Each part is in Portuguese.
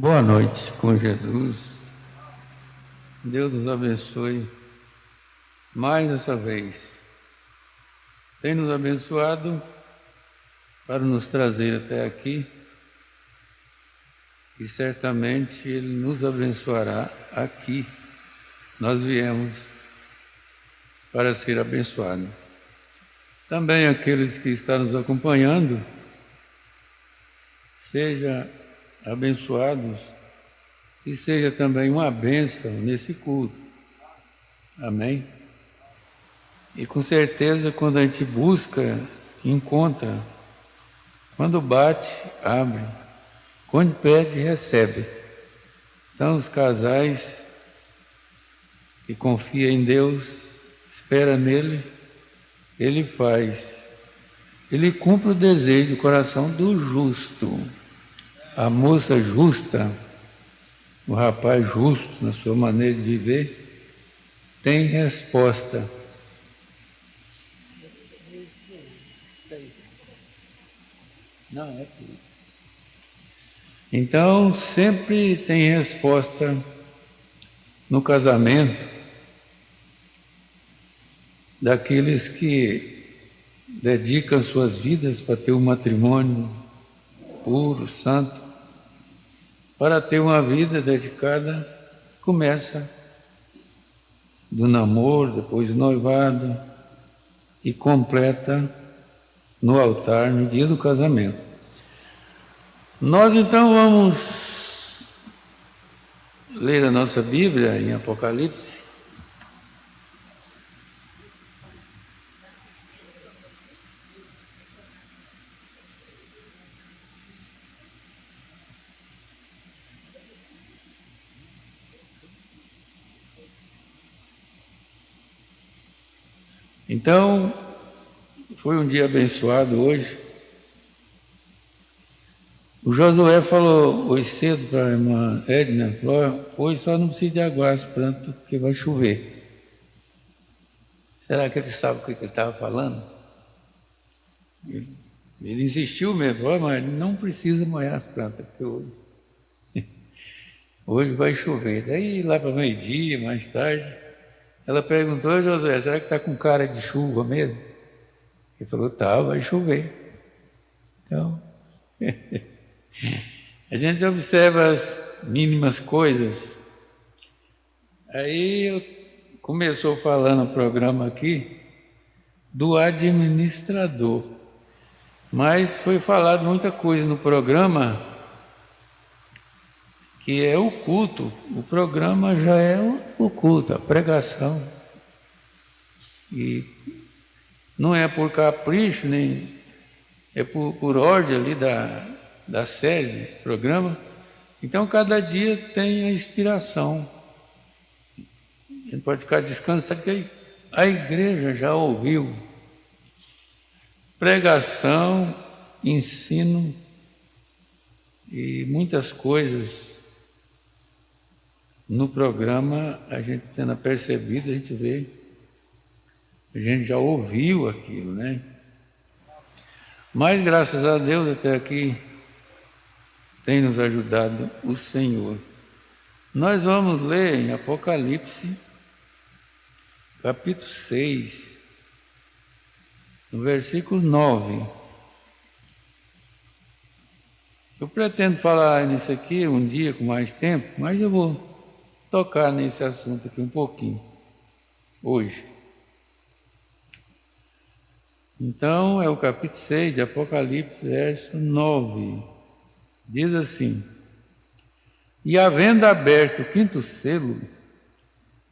Boa noite com Jesus. Deus nos abençoe mais essa vez. Tem nos abençoado para nos trazer até aqui e certamente Ele nos abençoará aqui. Nós viemos para ser abençoados. Também aqueles que estão nos acompanhando, seja abençoados e seja também uma bênção nesse culto. Amém? E com certeza quando a gente busca, encontra. Quando bate, abre. Quando pede, recebe. Então os casais que confiam em Deus, espera nele, Ele faz. Ele cumpre o desejo do coração do justo. A moça justa, o rapaz justo na sua maneira de viver, tem resposta. Não, é tudo. Então, sempre tem resposta no casamento daqueles que dedicam suas vidas para ter um matrimônio puro, santo. Para ter uma vida dedicada, começa do namoro, depois do noivado e completa no altar no dia do casamento. Nós então vamos ler a nossa Bíblia em Apocalipse. Então, foi um dia abençoado hoje. O Josué falou hoje cedo para a irmã Edna, falou, hoje só não precisa de aguar as plantas, porque vai chover. Será que ele sabe o que ele estava falando? Ele insistiu mesmo, mas não precisa molhar as plantas, porque hoje vai chover. Daí lá para meio-dia, mais tarde, ela perguntou, Josué, será que está com cara de chuva mesmo? Ele falou, tá, vai chover. Então, a gente observa as mínimas coisas. Aí eu começou falando o programa aqui do administrador. Mas foi falado muita coisa no programa que é o culto. O programa já é o culto, a pregação. E não é por capricho, nem é por ordem ali da série, do programa. Então, cada dia tem a inspiração. A gente pode ficar descansado, porque a igreja já ouviu pregação, ensino e muitas coisas no programa, a gente tendo percebido, a gente vê, a gente já ouviu aquilo, né? Mas graças a Deus até aqui tem nos ajudado o Senhor. Nós vamos ler em Apocalipse, capítulo 6, no versículo 9. Eu pretendo falar nisso aqui um dia com mais tempo, mas eu vou tocar nesse assunto aqui um pouquinho, hoje. Então, é o capítulo 6 de Apocalipse, verso 9. Diz assim, e havendo aberto o quinto selo,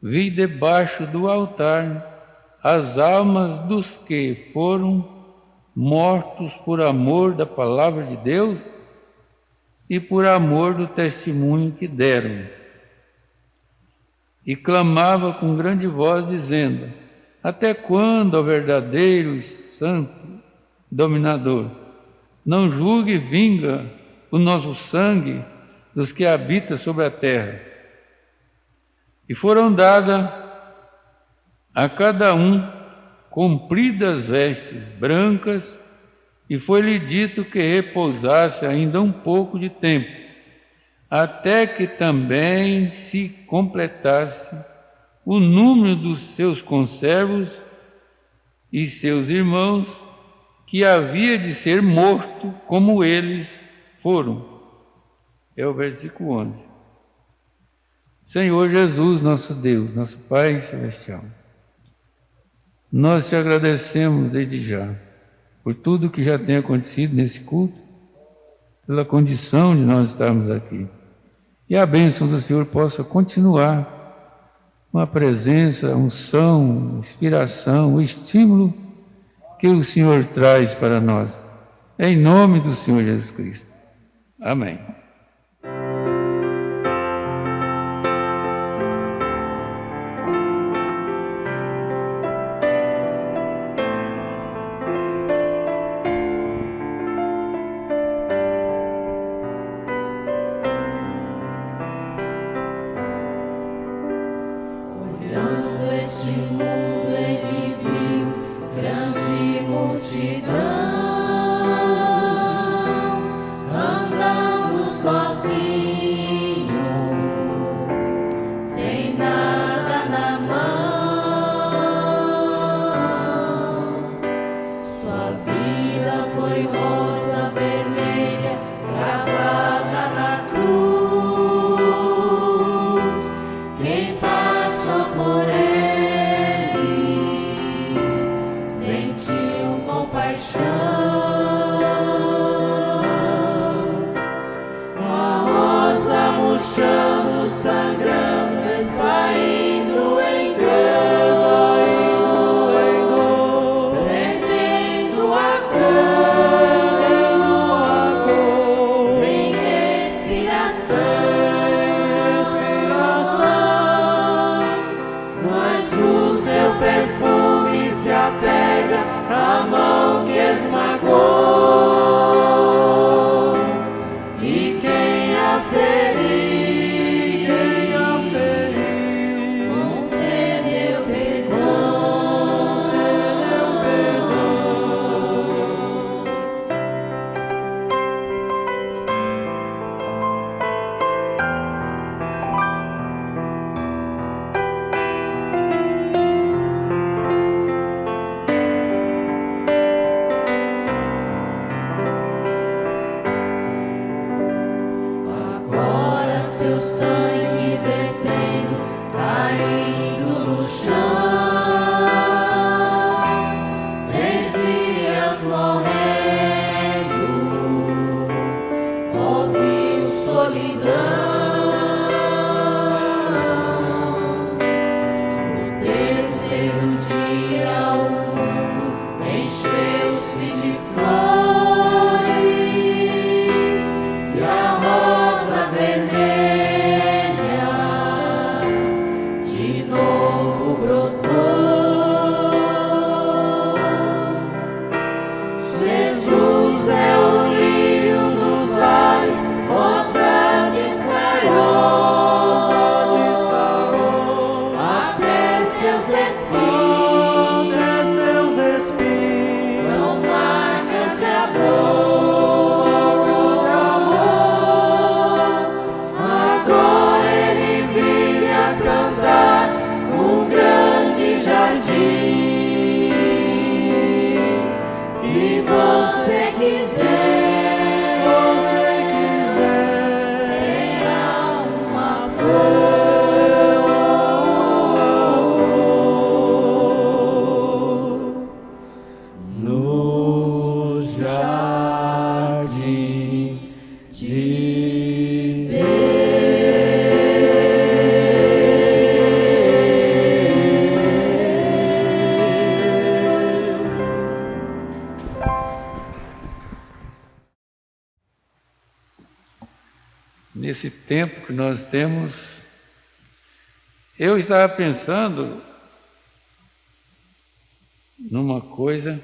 vi debaixo do altar as almas dos que foram mortos por amor da palavra de Deus e por amor do testemunho que deram. E clamava com grande voz, dizendo, até quando, ó verdadeiro e santo dominador, não julgue e vinga o nosso sangue dos que habitam sobre a terra? E foram dadas a cada um compridas vestes brancas, e foi-lhe dito que repousasse ainda um pouco de tempo, até que também se completasse o número dos seus conservos e seus irmãos, que havia de ser morto como eles foram. É o versículo 11. Senhor Jesus, nosso Deus, nosso Pai Celestial, nós te agradecemos desde já por tudo que já tem acontecido nesse culto, pela condição de nós estarmos aqui. E a bênção do Senhor possa continuar com a presença, a unção, a inspiração, o estímulo que o Senhor traz para nós. Em nome do Senhor Jesus Cristo. Amém. Nesse tempo que nós temos, eu estava pensando numa coisa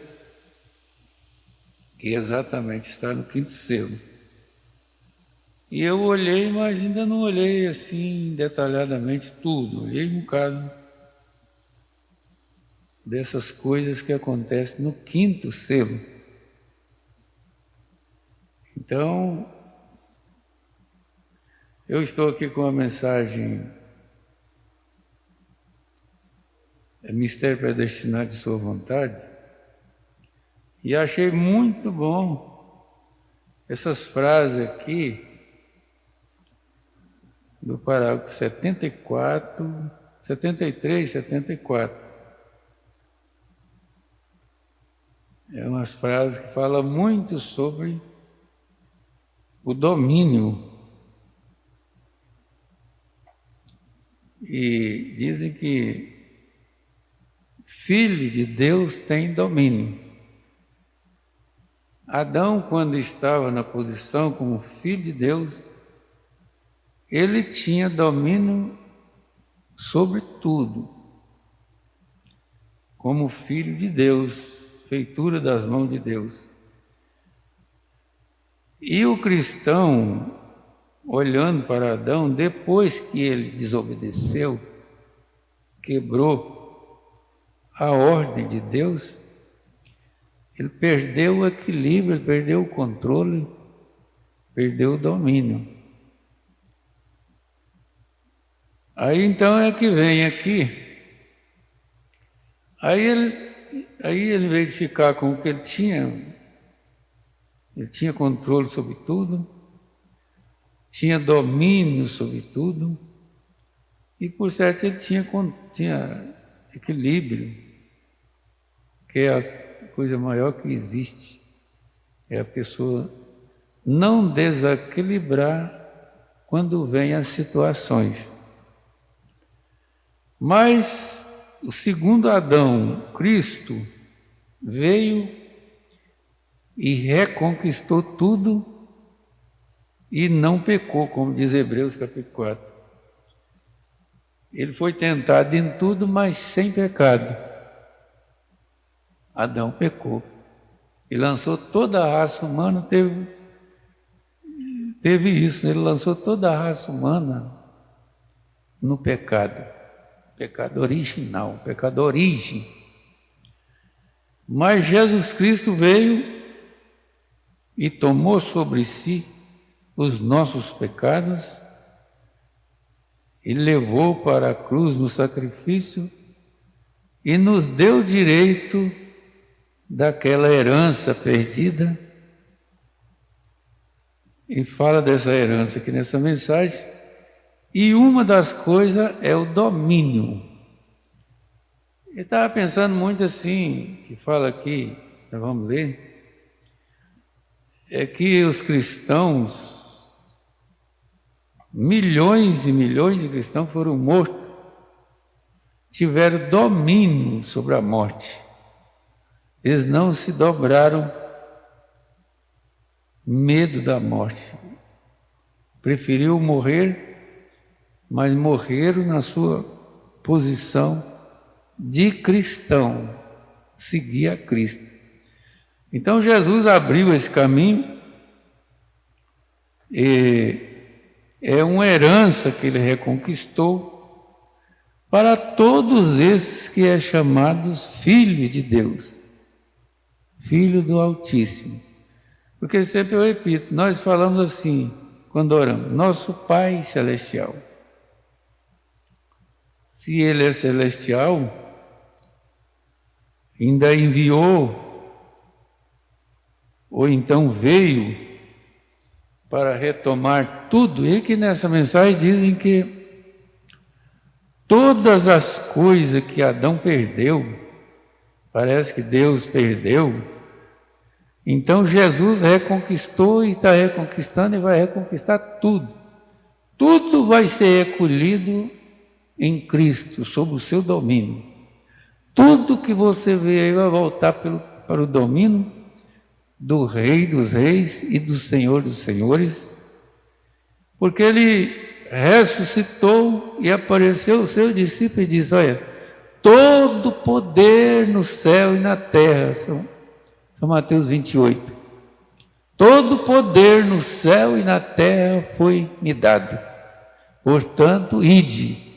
que exatamente está no quinto selo. E eu olhei, mas ainda não olhei assim detalhadamente tudo. Olhei um bocado dessas coisas que acontecem no quinto selo. Então, Eu estou aqui com a mensagem Mistério Predestinado de Sua Vontade, e achei muito bom essas frases aqui do parágrafo 74, 73, 74. É umas frases que falam muito sobre o domínio. E dizem que filho de Deus tem domínio. Adão, quando estava na posição como filho de Deus, ele tinha domínio sobre tudo, como filho de Deus, feitura das mãos de Deus. E o cristão, olhando para Adão, depois que ele desobedeceu, quebrou a ordem de Deus, ele perdeu o equilíbrio, ele perdeu o controle, perdeu o domínio. Aí então é que vem aqui, aí ele veio de ficar com o que ele tinha controle sobre tudo, tinha domínio sobre tudo, e por certo ele tinha equilíbrio, que é a coisa maior que existe, é a pessoa não desequilibrar quando vem as situações. Mas o segundo Adão, Cristo, veio e reconquistou tudo e não pecou, como diz Hebreus capítulo 4. Ele foi tentado em tudo, mas sem pecado. Adão pecou e lançou toda a raça humana, teve isso, ele lançou toda a raça humana no pecado. Pecado original, pecado origem. Mas Jesus Cristo veio e tomou sobre si os nossos pecados e levou para a cruz no sacrifício e nos deu direito daquela herança perdida. E fala dessa herança aqui nessa mensagem. E uma das coisas é o domínio. Eu estava pensando muito assim, que fala aqui, nós vamos ler, é que os cristãos, milhões e milhões de cristãos foram mortos, tiveram domínio sobre a morte. Eles não se dobraram, medo da morte. Preferiu morrer, mas morreram na sua posição de cristão, seguir a Cristo. Então Jesus abriu esse caminho e é uma herança que ele reconquistou para todos esses que é chamados filhos de Deus, filho do Altíssimo. Porque sempre eu repito, nós falamos assim, quando oramos, nosso Pai Celestial. Se Ele é celestial, ainda enviou, ou então veio para retomar tudo, e que nessa mensagem dizem que todas as coisas que Adão perdeu, parece que Deus perdeu, então Jesus reconquistou e está reconquistando e vai reconquistar tudo. Tudo vai ser recolhido em Cristo, sob o seu domínio. Tudo que você vê aí vai voltar para o domínio do Rei dos Reis e do Senhor dos Senhores, porque Ele ressuscitou e apareceu aos seus discípulos e disse, olha, todo poder no céu e na terra, São Mateus 28, todo poder no céu e na terra foi me dado, portanto, ide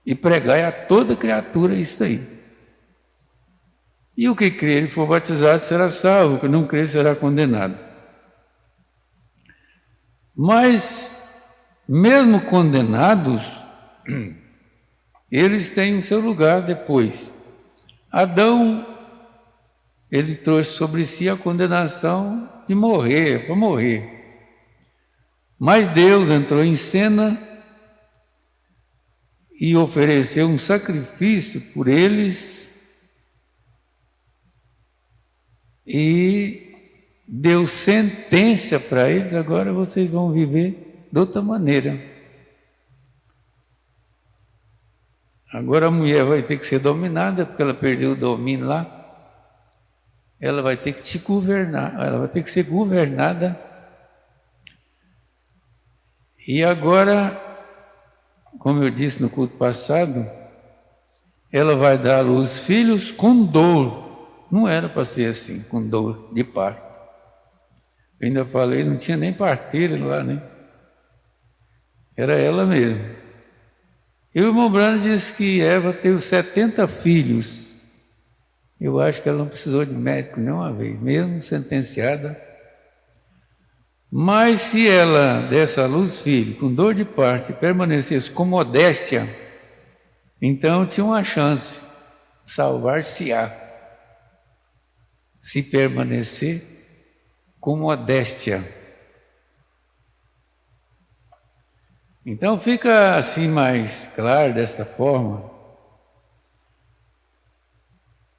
e pregai a toda criatura isso aí. E o que crer e for batizado será salvo, o que não crer será condenado. Mas mesmo condenados, eles têm o seu lugar depois. Adão, ele trouxe sobre si a condenação de morrer, para morrer. Mas Deus entrou em cena e ofereceu um sacrifício por eles e deu sentença para eles: agora vocês vão viver de outra maneira. Agora a mulher vai ter que ser dominada, porque ela perdeu o domínio lá. Ela vai ter que te governar, ela vai ter que ser governada. E agora, como eu disse no culto passado, ela vai dar à luz filhos com dor. Não era para ser assim, com dor de parto. Eu ainda falei, não tinha nem parteira lá, né? Era ela mesmo. E o irmão Brando disse que Eva teve 70 filhos. Eu acho que ela não precisou de médico nenhuma vez, mesmo sentenciada. Mas se ela desse à luz filho com dor de parto e permanecesse com modéstia, então tinha uma chance, salvar-se-á, se permanecer com modéstia. Então fica assim mais claro desta forma.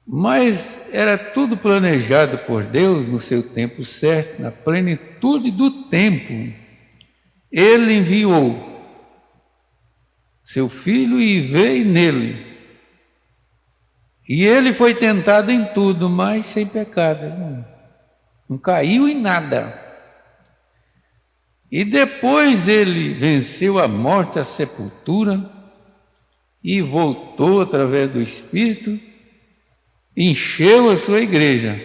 Mas era tudo planejado por Deus no seu tempo certo, na plenitude do tempo. Ele enviou seu filho e veio nele. E ele foi tentado em tudo, mas sem pecado. Não caiu em nada. E depois ele venceu a morte, a sepultura, e voltou através do Espírito, encheu a sua igreja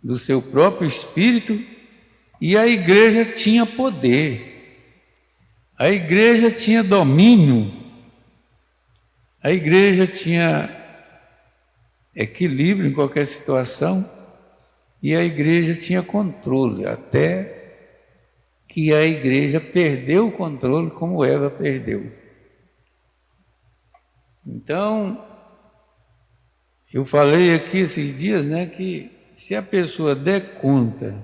do seu próprio Espírito, e a igreja tinha poder, a igreja tinha domínio, a igreja tinha equilíbrio em qualquer situação, e a igreja tinha controle, até que a igreja perdeu o controle, como Eva perdeu. Então, eu falei aqui esses dias, né, que se a pessoa der conta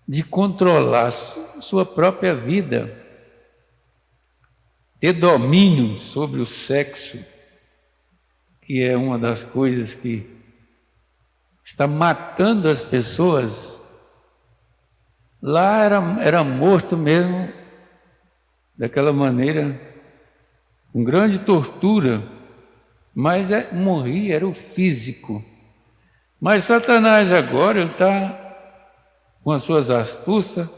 de controlar sua própria vida, ter domínio sobre o sexo, que é uma das coisas que está matando as pessoas, lá era morto mesmo, daquela maneira, com grande tortura. Mas morria, era o físico. Mas Satanás agora, ele está com as suas astúcias,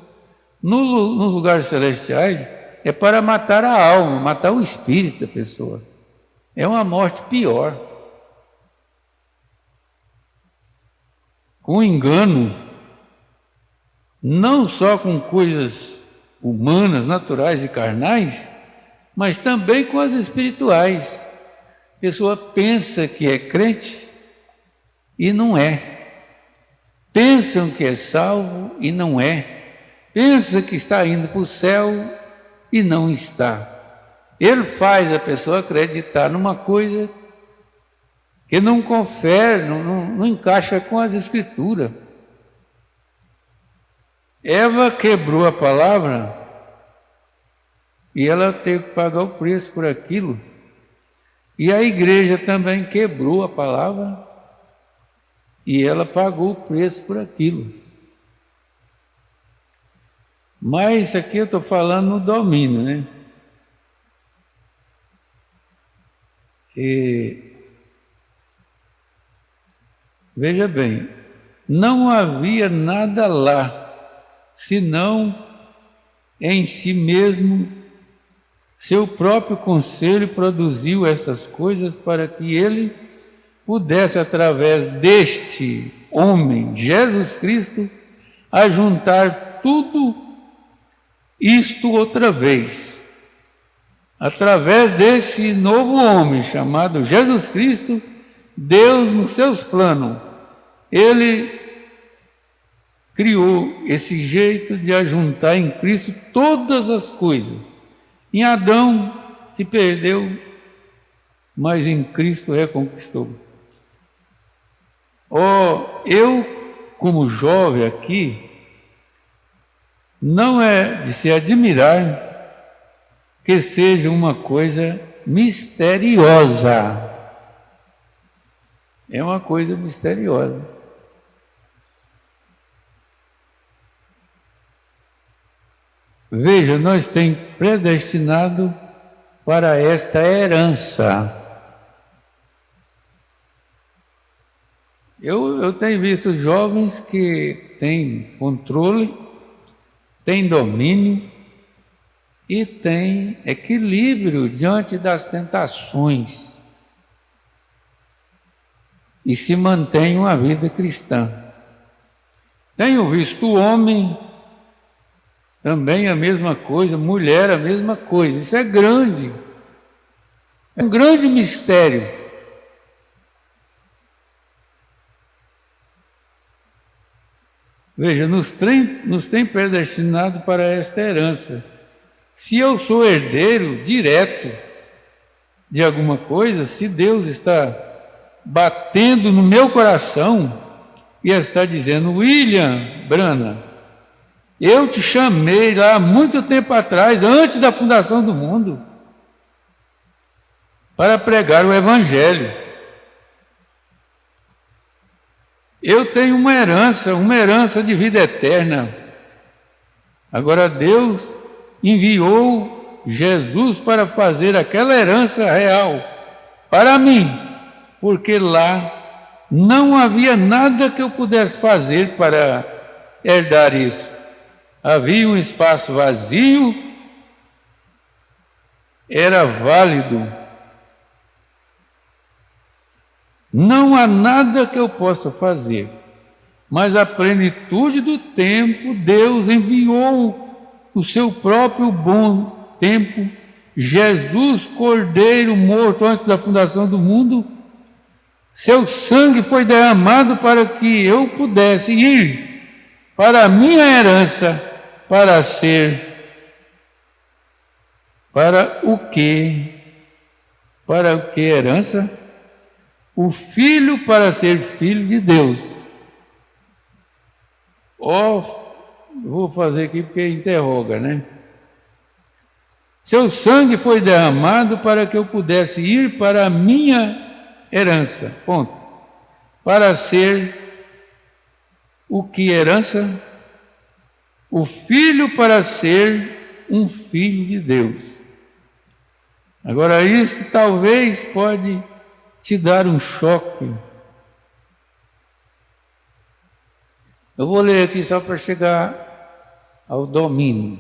nos lugares celestiais, é para matar a alma, matar o espírito da pessoa. É uma morte pior. Com engano, não só com coisas humanas, naturais e carnais, mas também com as espirituais. A pessoa pensa que é crente e não é. Pensam que é salvo e não é. Pensa que está indo para o céu e não está. Ele faz a pessoa acreditar numa coisa que não confere, não encaixa com as Escrituras. Eva quebrou a palavra e ela teve que pagar o preço por aquilo. E a igreja também quebrou a palavra e ela pagou o preço por aquilo. Mas aqui eu estou falando no domínio, né? E, veja bem, não havia nada lá, senão em si mesmo. Seu próprio conselho produziu essas coisas para que ele pudesse, através deste homem, Jesus Cristo, ajuntar tudo isto outra vez. Através desse novo homem chamado Jesus Cristo, Deus, nos seus planos, ele criou esse jeito de ajuntar em Cristo todas as coisas. Em Adão se perdeu, mas em Cristo reconquistou. Eu, como jovem aqui, não é de se admirar que seja uma coisa misteriosa. É uma coisa misteriosa. Veja, nós temos predestinado para esta herança. Eu tenho visto jovens que têm controle, têm domínio e têm equilíbrio diante das tentações e se mantêm uma vida cristã. Tenho visto o homem também a mesma coisa, mulher a mesma coisa. Isso é grande. É um grande mistério. Veja, nos tem predestinado para esta herança. Se eu sou herdeiro direto de alguma coisa, se Deus está batendo no meu coração e está dizendo: William Brana, eu te chamei lá há muito tempo atrás, antes da fundação do mundo, para pregar o Evangelho. Eu tenho uma herança de vida eterna. Agora Deus enviou Jesus para fazer aquela herança real para mim, porque lá não havia nada que eu pudesse fazer para herdar isso. Havia um espaço vazio, era válido. Não há nada que eu possa fazer, mas a plenitude do tempo, Deus enviou o seu próprio bom tempo, Jesus, Cordeiro morto antes da fundação do mundo. Seu sangue foi derramado para que eu pudesse ir para a minha herança, para o que herança? O filho para ser filho de Deus. Vou fazer aqui porque interroga, né? Seu sangue foi derramado para que eu pudesse ir para a minha herança. Ponto. Para ser o que herança? O filho para ser um filho de Deus. Agora, isso talvez pode te dar um choque. Eu vou ler aqui só para chegar ao domínio.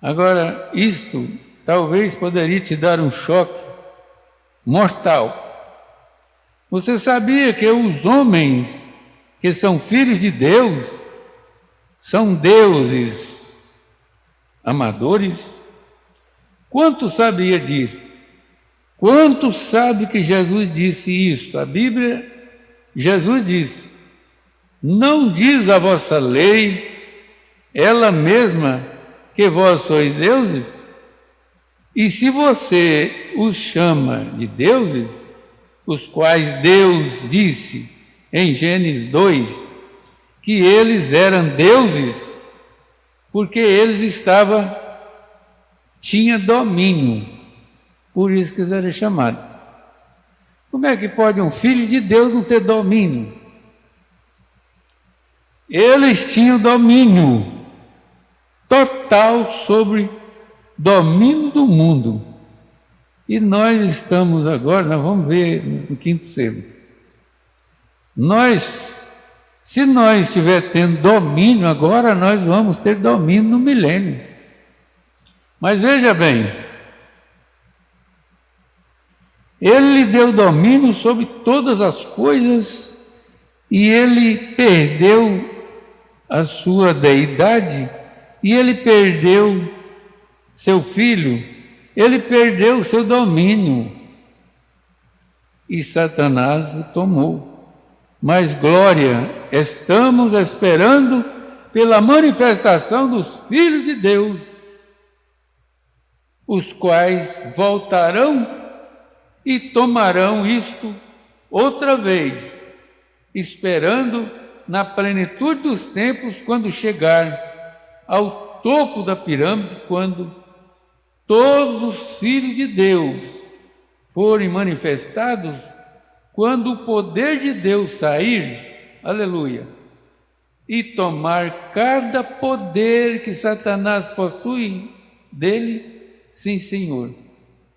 Agora, isto talvez poderia te dar um choque mortal. Você sabia que os homens que são filhos de Deus são deuses amadores? Quanto sabia disso? Quanto sabe que Jesus disse isto? A Bíblia, Jesus disse: não diz a vossa lei, ela mesma, que vós sois deuses? E se você os chama de deuses, os quais Deus disse em Gênesis 2, que eles eram deuses, porque eles tinha domínio. Por isso que eles eram chamados. Como é que pode um filho de Deus não ter domínio? Eles tinham domínio total sobre domínio do mundo. E nós estamos agora, nós vamos ver no quinto selo. Se nós estiver tendo domínio agora, nós vamos ter domínio no milênio. Mas veja bem, Ele lhe deu domínio sobre todas as coisas e ele perdeu a sua deidade e ele perdeu seu filho, ele perdeu o seu domínio e Satanás o tomou. mas glória estamos esperando pela manifestação dos filhos de Deus, os quais voltarão e tomarão isto outra vez, esperando na plenitude dos tempos, quando chegar ao topo da pirâmide, quando todos os filhos de Deus forem manifestados, quando o poder de Deus sair, aleluia, e tomar cada poder que Satanás possui dele, sim, Senhor,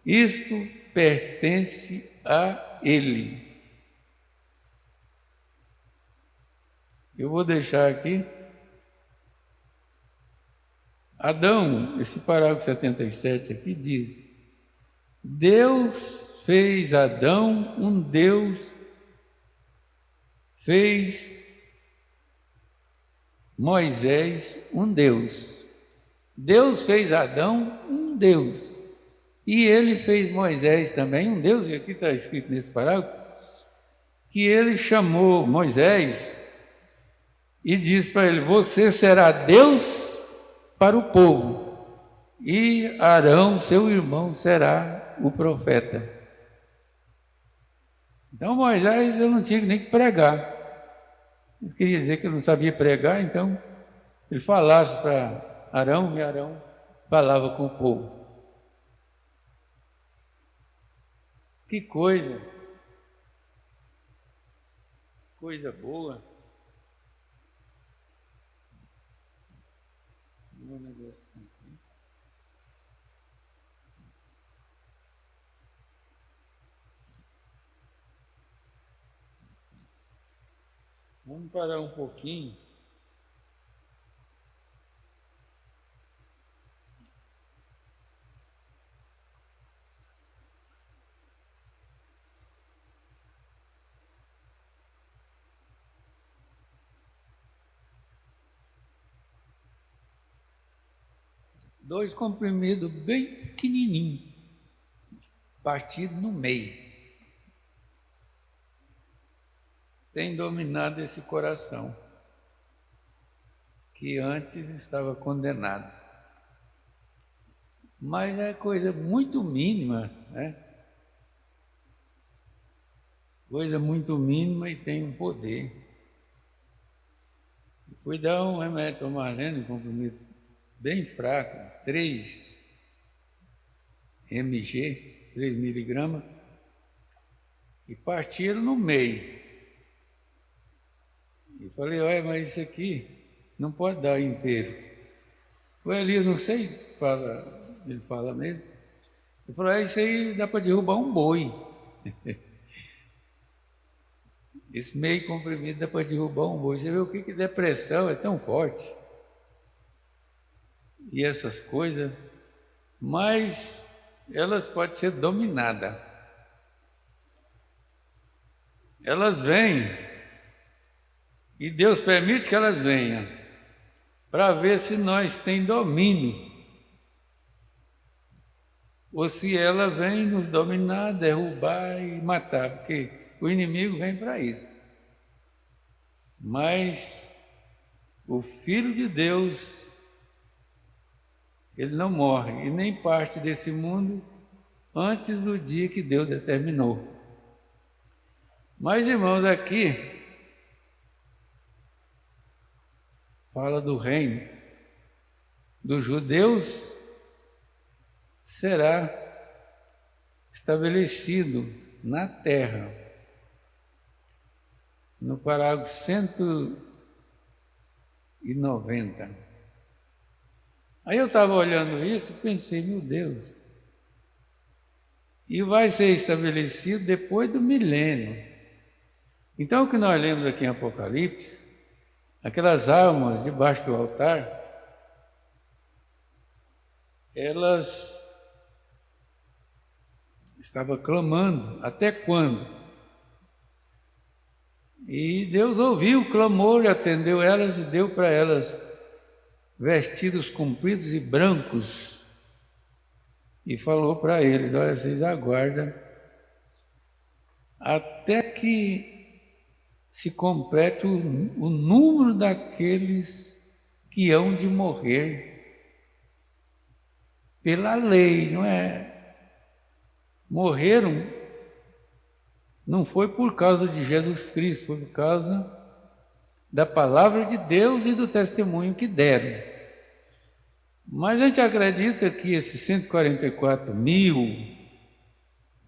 isto pertence a ele. Eu vou deixar aqui. Adão, esse parágrafo 77 aqui diz: Deus fez Adão um Deus, fez Moisés um Deus. Deus fez Adão um Deus. E ele fez Moisés também um Deus, e aqui está escrito nesse parágrafo, que ele chamou Moisés e disse para ele: você será Deus para o povo, e Arão, seu irmão, será o profeta. Então Moisés, eu não tinha nem que pregar. Ele queria dizer que ele não sabia pregar, então ele falasse para Arão, e Arão falava com o povo. Que coisa boa. Vamos parar um pouquinho. Dois comprimidos bem pequenininhos, partido no meio. Tem dominado esse coração, que antes estava condenado. Mas é coisa muito mínima, né? Coisa muito mínima e tem um poder. Fui dar um remédio para Marlene, um comprimido bem fraco, 3 mg, 3 miligramas, e partiram no meio. E falei: olha, mas isso aqui não pode dar inteiro. O Elias, não sei, ele fala mesmo. Ele falou: isso aí dá para derrubar um boi. Esse meio comprimido dá para derrubar um boi. Você vê o que depressão é tão forte. E essas coisas, mas elas podem ser dominadas. Elas vêm, e Deus permite que elas venham, para ver se nós tem domínio, ou se ela vem nos dominar, derrubar e matar, porque o inimigo vem para isso. Mas o Filho de Deus, ele não morre e nem parte desse mundo antes do dia que Deus determinou. Mas, irmãos, aqui fala do reino dos judeus, será estabelecido na terra. No parágrafo 190. Aí eu estava olhando isso e pensei: meu Deus, e vai ser estabelecido depois do milênio. Então o que nós lemos aqui em Apocalipse, aquelas almas debaixo do altar, elas estavam clamando: até quando? E Deus ouviu o clamor e atendeu elas e deu para elas vestidos compridos e brancos, e falou para eles: olha, vocês aguardam até que se complete o número daqueles que hão de morrer pela lei, não é? Morreram, não foi por causa de Jesus Cristo, foi por causa da palavra de Deus e do testemunho que deram. Mas a gente acredita que esses 144 mil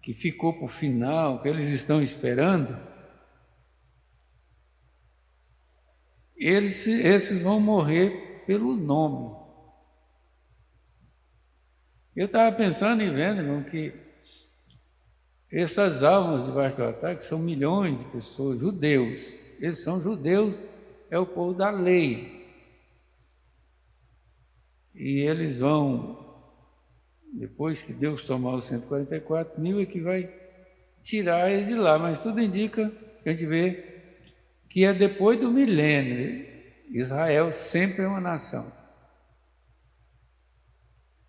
que ficou para o final, que eles estão esperando, esses vão morrer pelo nome. Eu estava pensando e vendo, irmão, que essas almas debaixo do ataque são milhões de pessoas, judeus. Eles são judeus, é o povo da lei. E eles vão, depois que Deus tomar os 144 mil, é que vai tirar eles de lá. Mas tudo indica, a gente vê, que é depois do milênio. Israel sempre é uma nação.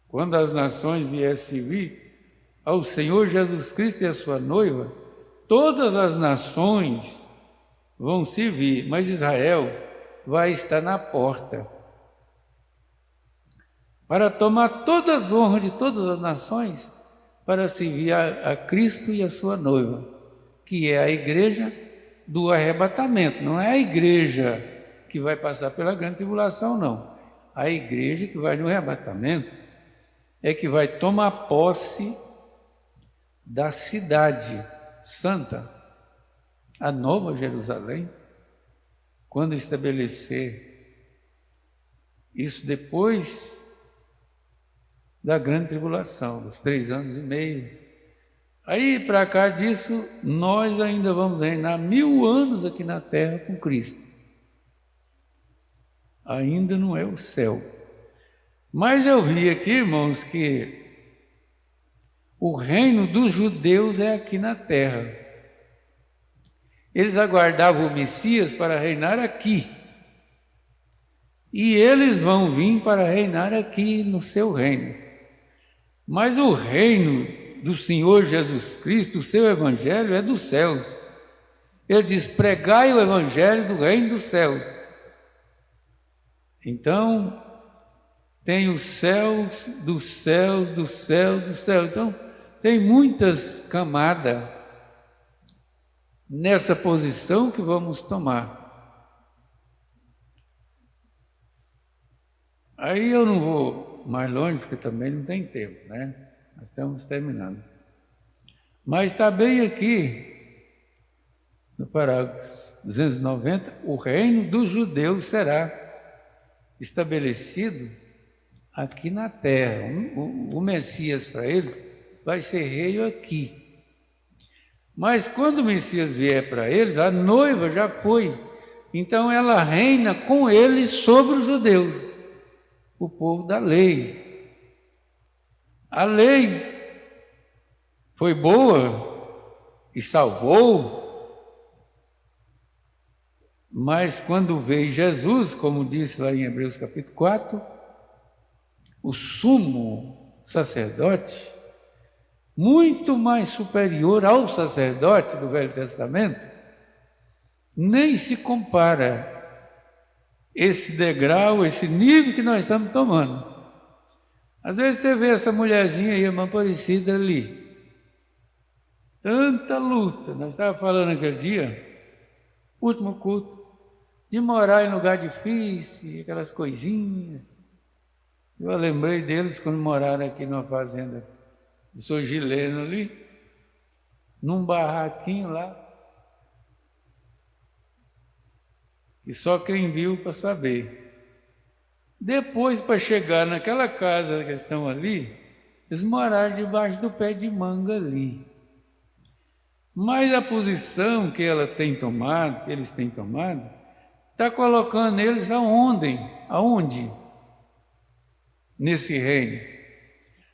Quando as nações viessem servir ao Senhor Jesus Cristo e a sua noiva, todas as nações vão servir, mas Israel vai estar na porta para tomar todas as honras de todas as nações, para servir a Cristo e a sua noiva, que é a igreja do arrebatamento. Não é a igreja que vai passar pela grande tribulação, não. A igreja que vai no arrebatamento é que vai tomar posse da cidade santa, a nova Jerusalém, quando estabelecer isso depois da grande tribulação, dos 3 anos e meio. Aí, para cá disso, nós ainda vamos reinar 1000 anos aqui na terra com Cristo. Ainda não é o céu. Mas eu vi aqui, irmãos, que o reino dos judeus é aqui na terra. Eles aguardavam o Messias para reinar aqui. E eles vão vir para reinar aqui no seu reino. Mas o reino do Senhor Jesus Cristo, o seu evangelho é dos céus. Ele diz: pregai o evangelho do reino dos céus. Então, tem os céus, dos céus, dos céus, dos céus. Então, tem muitas camadas nessa posição que vamos tomar. Aí eu não vou mais longe, porque também não tem tempo, né? Nós estamos terminando. Mas está bem aqui, no parágrafo 290, o reino dos judeus será estabelecido aqui na terra. O Messias, para ele, vai ser rei aqui. Mas quando o Messias vier para eles, a noiva já foi. Então ela reina com eles sobre os judeus, o povo da lei. A lei foi boa e salvou, mas quando veio Jesus, como disse lá em Hebreus capítulo 4, o sumo sacerdote, muito mais superior ao sacerdote do Velho Testamento, nem se compara esse degrau, esse nível que nós estamos tomando. Às vezes você vê essa mulherzinha aí, uma Aparecida ali, tanta luta. Nós estávamos falando aquele dia, último culto, de morar em lugar difícil, aquelas coisinhas. Eu lembrei deles quando moraram aqui numa fazenda de Sogileno ali, num barraquinho lá, e só quem viu para saber. Depois, para chegar naquela casa que estão ali, eles moraram debaixo do pé de manga ali. Mas a posição que ela tem tomado, que eles têm tomado, está colocando eles aonde? Aonde? Nesse reino.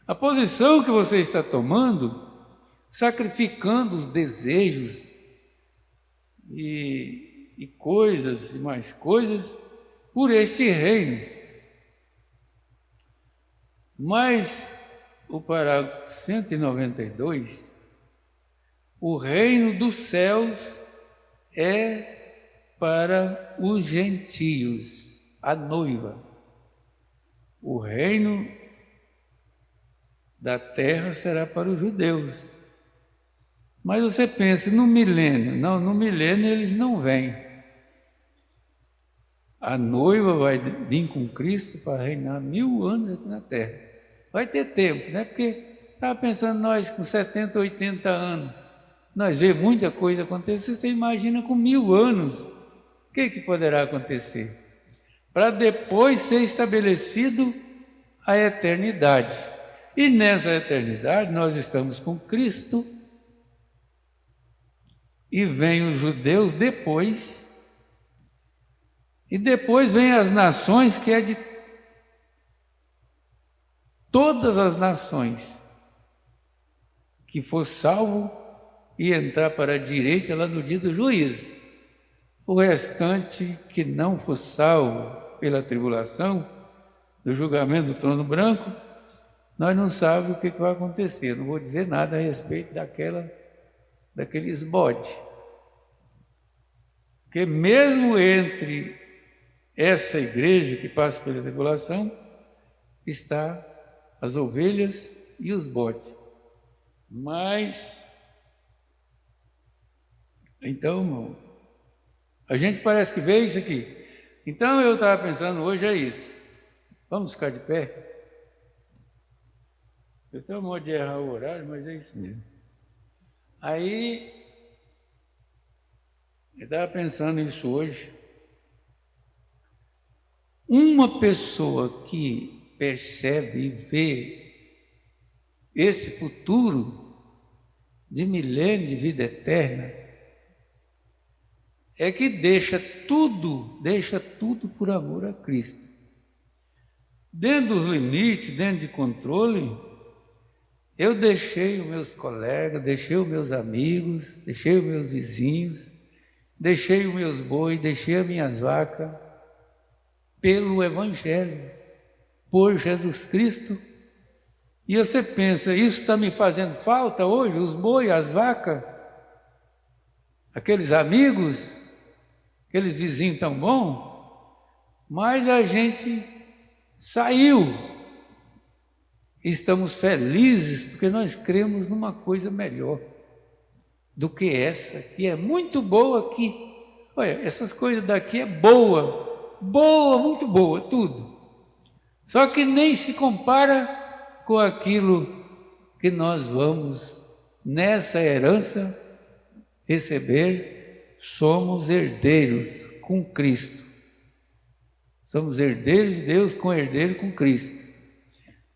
A posição que você está tomando, sacrificando os desejos e coisas e mais coisas por este reino. Mas o parágrafo 192, o reino dos céus é para os gentios, a noiva. O reino da terra será para os judeus. Mas você pensa, no milênio? Não, no milênio eles não vêm. A noiva vai vir com Cristo para reinar 1000 anos aqui na terra. Vai ter tempo, né? Porque estava pensando, nós com 70, 80 anos, nós vemos muita coisa acontecer. Você imagina com 1000 anos, o que poderá acontecer? Para depois ser estabelecido a eternidade. E nessa eternidade nós estamos com Cristo, e vem os judeus depois, e depois vem as nações, que é de todas as nações que for salvo e entrar para a direita lá no dia do juízo. O restante que não for salvo pela tribulação, do julgamento do trono branco, nós não sabemos o que vai acontecer. Não vou dizer nada a respeito daqueles bodes. Porque mesmo entre essa igreja que passa pela tribulação, está as ovelhas e os bodes. Mas, então, a gente parece que vê isso aqui. Então eu estava pensando, hoje é isso. Vamos ficar de pé? Eu tenho um modo de errar o horário, mas é isso mesmo. Aí, eu estava pensando nisso hoje. Uma pessoa que percebe e vê esse futuro de milênio de vida eterna, é que deixa tudo por amor a Cristo. Dentro dos limites, dentro de controle, eu deixei os meus colegas, deixei os meus amigos, deixei os meus vizinhos, deixei os meus bois, deixei as minhas vacas, pelo Evangelho, por Jesus Cristo. E você pensa, isso está me fazendo falta hoje? Os bois, as vacas, aqueles amigos, aqueles vizinhos tão bons? Mas a gente saiu. Estamos felizes porque nós cremos numa coisa melhor do que essa, que é muito boa aqui. Olha, essas coisas daqui é boa, muito boa, tudo. Só que nem se compara com aquilo que nós vamos, nessa herança, receber. Somos herdeiros com Cristo. Somos herdeiros de Deus com herdeiro com Cristo.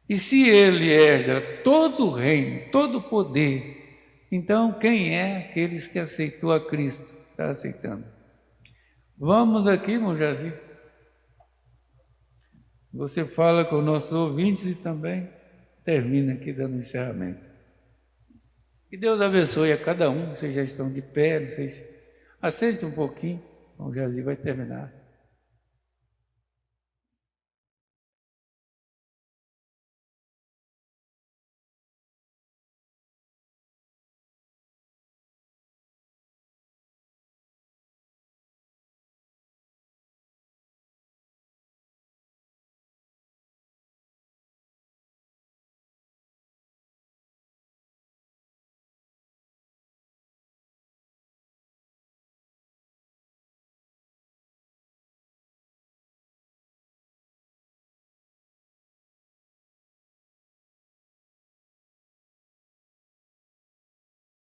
E se Ele herda todo o reino, todo o poder, então quem é aqueles que aceitou a Cristo? Está aceitando. Vamos aqui, irmão Jazi. Você fala com os nossos ouvintes e também termina aqui dando encerramento. Que Deus abençoe a cada um. Vocês já estão de pé, não sei se... Assente um pouquinho, o Jazi vai terminar.